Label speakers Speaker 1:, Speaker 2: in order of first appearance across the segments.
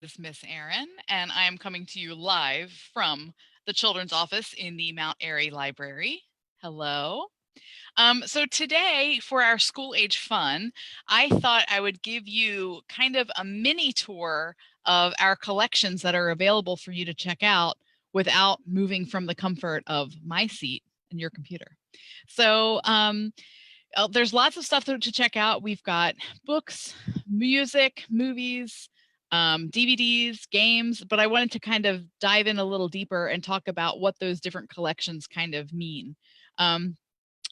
Speaker 1: This is Miss Erin, and I am coming to you live from the Children's Office in the Mount Airy Library. Hello. So today, for our school age fun, I thought I would give you kind of a mini tour of our collections that are available for you to check out without moving from the comfort of my seat and your computer. So there's lots of stuff to check out. We've got books, music, movies, DVDs, games, but I wanted to kind of dive in a little deeper and talk about what those different collections kind of mean. Um,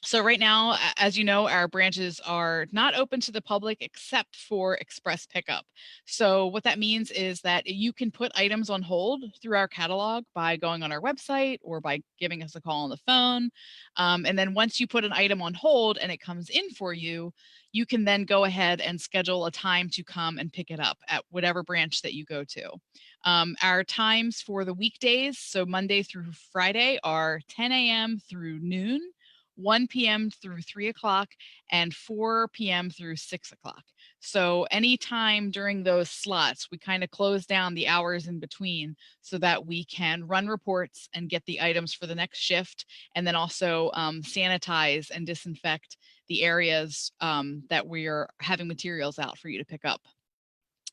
Speaker 1: so right now, as you know, our branches are not open to the public except for express pickup. So what that means is that you can put items on hold through our catalog by going on our website or by giving us a call on the phone. And then once you put an item on hold and it comes in for you, you can then go ahead and schedule a time to come and pick it up at whatever branch that you go to. Our times for the weekdays, so Monday through Friday, are 10 a.m. through noon, 1 p.m. through 3 o'clock, and 4 p.m. through 6 o'clock. So anytime during those slots, we kind of close down the hours in between so that we can run reports and get the items for the next shift, and then also sanitize and disinfect the areas that we are having materials out for you to pick up.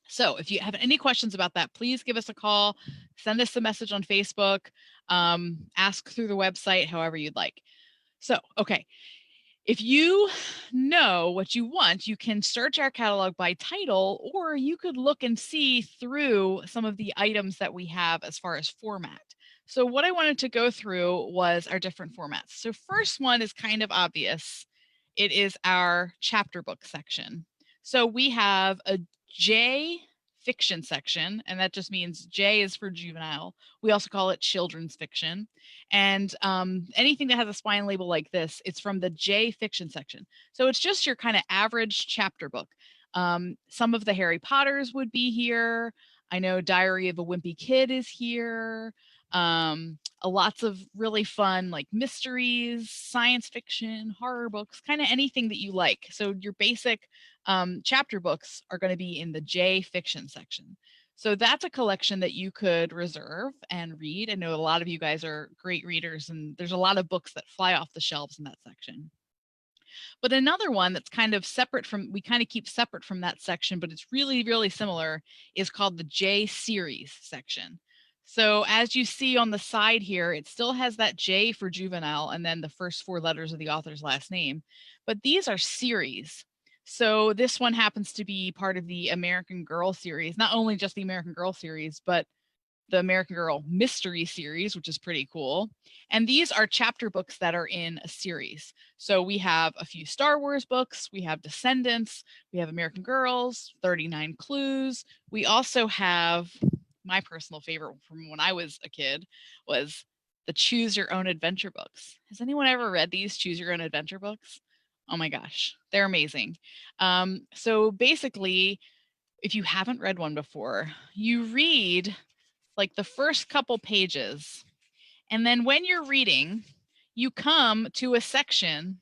Speaker 1: So if you have any questions about that, please give us a call, send us a message on Facebook, ask through the website, however you'd like. So, okay, if you know what you want, you can search our catalog by title, or you could look and see through some of the items that we have as far as format. So what I wanted to go through was our different formats. So first one is kind of obvious. It is our chapter book section. So we have a J fiction section, and that just means J is for juvenile. We also call it children's fiction. And anything that has a spine label like this, it's from the J fiction section. So it's just your kind of average chapter book. Some of the Harry Potters would be here. I know Diary of a Wimpy Kid is here. Lots of really fun like mysteries, science fiction, horror books, kind of anything that you like. So your basic chapter books are going to be in the J fiction section. So that's a collection that you could reserve and read. I know a lot of you guys are great readers, and there's a lot of books that fly off the shelves in that section. But another one that's kind of separate from, we kind of keep separate from that section, but it's really, really similar, is called the J series section. So as you see on the side here, it still has that J for juvenile and then the first four letters of the author's last name, but these are series. So this one happens to be part of the American Girl series, not only just the American Girl series, but the American Girl mystery series, which is pretty cool. And these are chapter books that are in a series. So we have a few Star Wars books, we have Descendants, we have American Girls, 39 Clues. We also have my personal favorite from when I was a kid was the Choose Your Own Adventure books. Has anyone ever read these Choose Your Own Adventure books? Oh my gosh, they're amazing. So basically, if you haven't read one before, you read like the first couple pages. And then when you're reading, you come to a section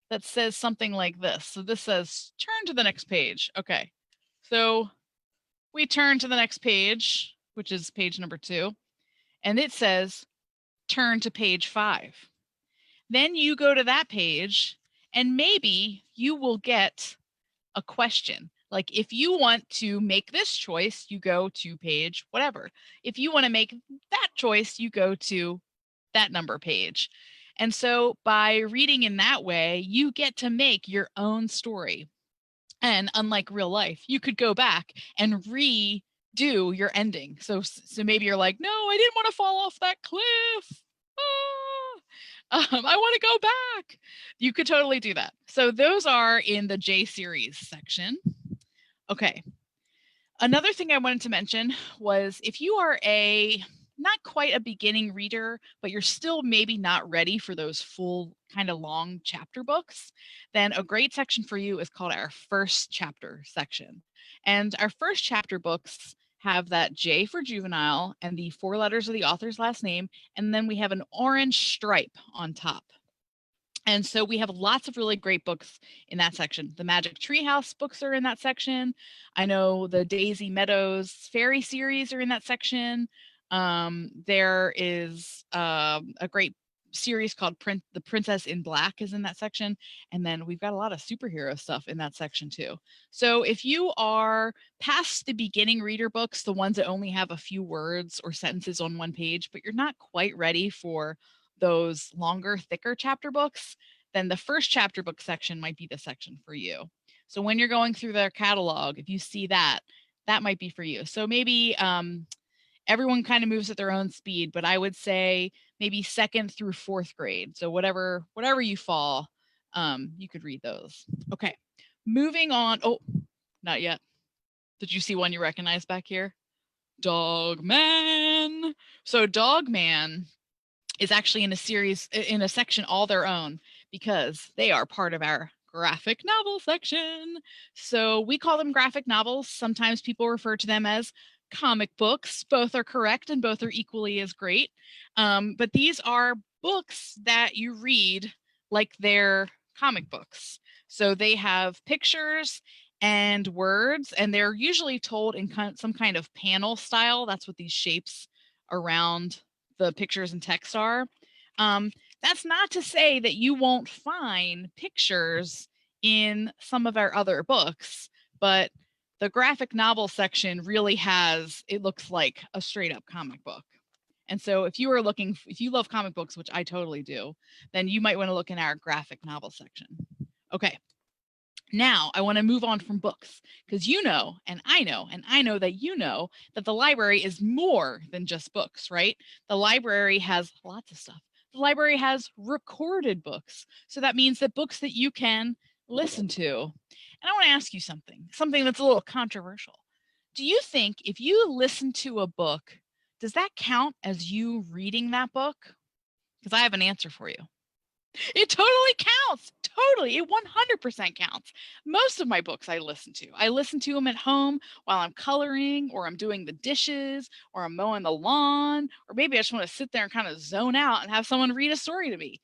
Speaker 1: that says something like this. So this says, turn to the next page. Okay. So we turn to the next page, which is page number 2, and it says, turn to page 5. Then you go to that page, and maybe you will get a question. Like if you want to make this choice, you go to page whatever. If you want to make that choice, you go to that number page. And so by reading in that way, you get to make your own story. And unlike real life, you could go back and redo your ending. So maybe you're like, no, I didn't want to fall off that cliff. I want to go back. You could totally do that. So those are in the J series section. Okay. Another thing I wanted to mention was if you are not quite a beginning reader, but you're still maybe not ready for those full kind of long chapter books, then a great section for you is called our first chapter section. And our first chapter books have that J for juvenile and the 4 letters of the author's last name, and then we have an orange stripe on top. And so we have lots of really great books in that section. The Magic Treehouse books are in that section. I know the Daisy Meadows Fairy series are in that section. There is a great series called The Princess in Black is in that section. And then we've got a lot of superhero stuff in that section too. So if you are past the beginning reader books, the ones that only have a few words or sentences on one page, but you're not quite ready for those longer, thicker chapter books, then the first chapter book section might be the section for you. So when you're going through their catalog, if you see that, that might be for you. So maybe everyone kind of moves at their own speed, but I would say maybe second through fourth grade. So whatever you fall, you could read those. Okay, moving on. Oh, not yet. Did you see one you recognize back here? Dog Man. So Dog Man is actually in a series, in a section all their own, because they are part of our graphic novel section. So we call them graphic novels. Sometimes people refer to them as comic books. Both are correct and both are equally as great. But these are books that you read like they're comic books. So they have pictures and words, and they're usually told in some kind of panel style. That's what these shapes around the pictures and text are. That's not to say that you won't find pictures in some of our other books, but the graphic novel section really has, it looks like a straight up comic book. And so if you love comic books, which I totally do, then you might want to look in our graphic novel section. Okay. Now I want to move on from books, because you know, and I know that you know that the library is more than just books, right? The library has lots of stuff. The library has recorded books. So that means that books that you can listen to. And I want to ask you something that's a little controversial. Do you think if you listen to a book, does that count as you reading that book? Because I have an answer for you. It totally counts. Totally. It 100% counts. Most of my books I listen to. I listen to them at home while I'm coloring, or I'm doing the dishes, or I'm mowing the lawn, or maybe I just want to sit there and kind of zone out and have someone read a story to me.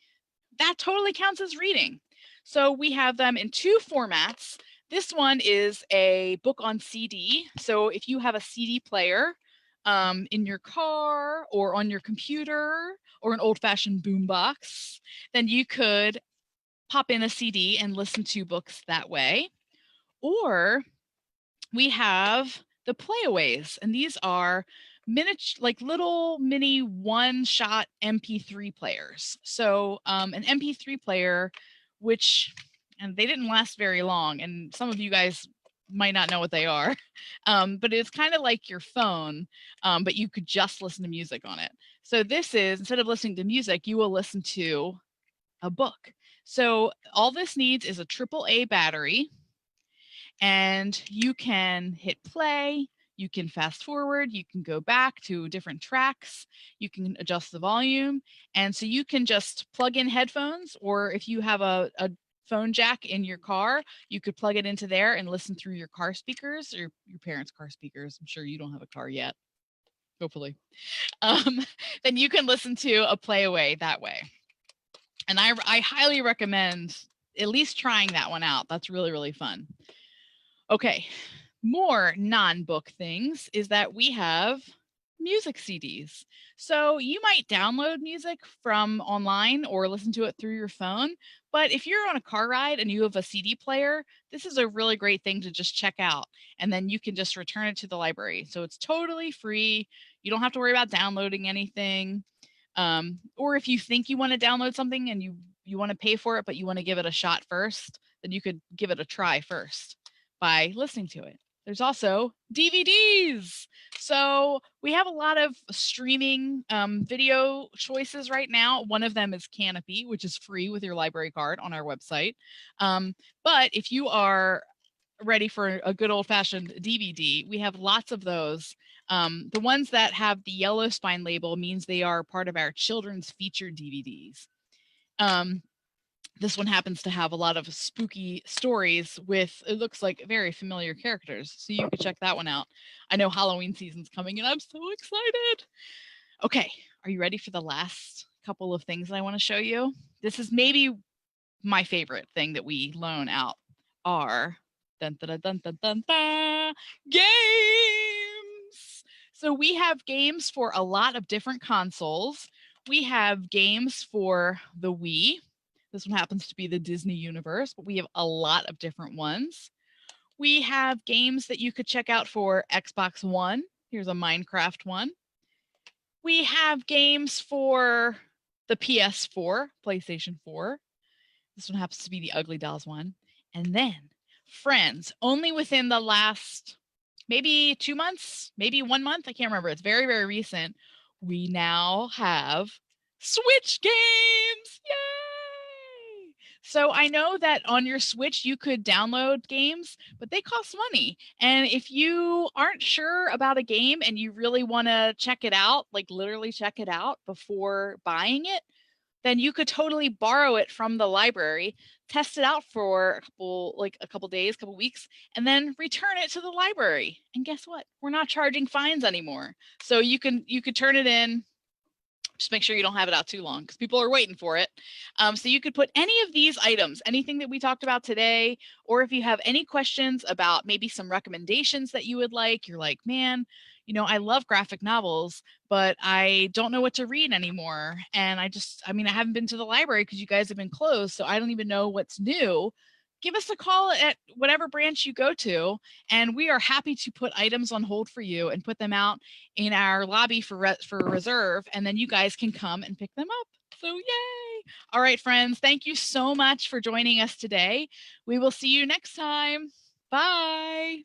Speaker 1: That totally counts as reading. So we have them in two formats. This one is a book on CD. So if you have a CD player in your car or on your computer or an old-fashioned boombox, then you could pop in a CD and listen to books that way. Or we have the playaways, and these are like little mini one-shot MP3 players. So an MP3 player, and they didn't last very long, and some of you guys might not know what they are, but it's kind of like your phone, but you could just listen to music on it. So this is, instead of listening to music, you will listen to a book. So all this needs is a AAA battery, and you can hit play, you can fast forward, you can go back to different tracks, you can adjust the volume. And so you can just plug in headphones, or if you have a phone jack in your car, you could plug it into there and listen through your car speakers, or your parents' car speakers. I'm sure you don't have a car yet, hopefully. Then you can listen to a playaway that way. And I highly recommend at least trying that one out. That's really, really fun. Okay, more non-book things is that we have music CDs. So you might download music from online or listen to it through your phone, but if you're on a car ride and you have a CD player, this is a really great thing to just check out, and then you can just return it to the library. So it's totally free. You don't have to worry about downloading anything. Or if you think you want to download something and you want to pay for it, but you want to give it a shot first, then you could give it a try first by listening to it. There's also DVDs. So we have a lot of streaming video choices right now. One of them is Canopy, which is free with your library card on our website. But if you are ready for a good old-fashioned DVD, we have lots of those. The ones that have the yellow spine label means they are part of our children's featured DVDs. This one happens to have a lot of spooky stories with, it looks like, very familiar characters. So you could check that one out. I know Halloween season's coming and I'm so excited. Okay, are you ready for the last couple of things that I want to show you? This is maybe my favorite thing that we loan out are dun, dun, dun, dun, dun, dun, games. So we have games for a lot of different consoles. We have games for the Wii. This one happens to be the Disney universe, but we have a lot of different ones. We have games that you could check out for Xbox One. Here's a Minecraft one. We have games for the PS4, PlayStation 4. This one happens to be the Ugly Dolls one. And then, friends, only within the last maybe 2 months, maybe 1 month, I can't remember. It's very, very recent. We now have Switch games. Yay! So I know that on your Switch you could download games, but they cost money. And if you aren't sure about a game and you really want to check it out, like literally check it out before buying it, then you could totally borrow it from the library, test it out for a couple days, couple weeks, and then return it to the library. And guess what? We're not charging fines anymore. So you could turn it in. Just make sure you don't have it out too long because people are waiting for it. So you could put any of these items, anything that we talked about today, or if you have any questions about maybe some recommendations that you would like, you're like, man, I love graphic novels, but I don't know what to read anymore. And I haven't been to the library because you guys have been closed, so I don't even know what's new. Give us a call at whatever branch you go to, and we are happy to put items on hold for you and put them out in our lobby for reserve, and then you guys can come and pick them up. So yay! All right, friends, thank you so much for joining us today. We will see you next time. Bye.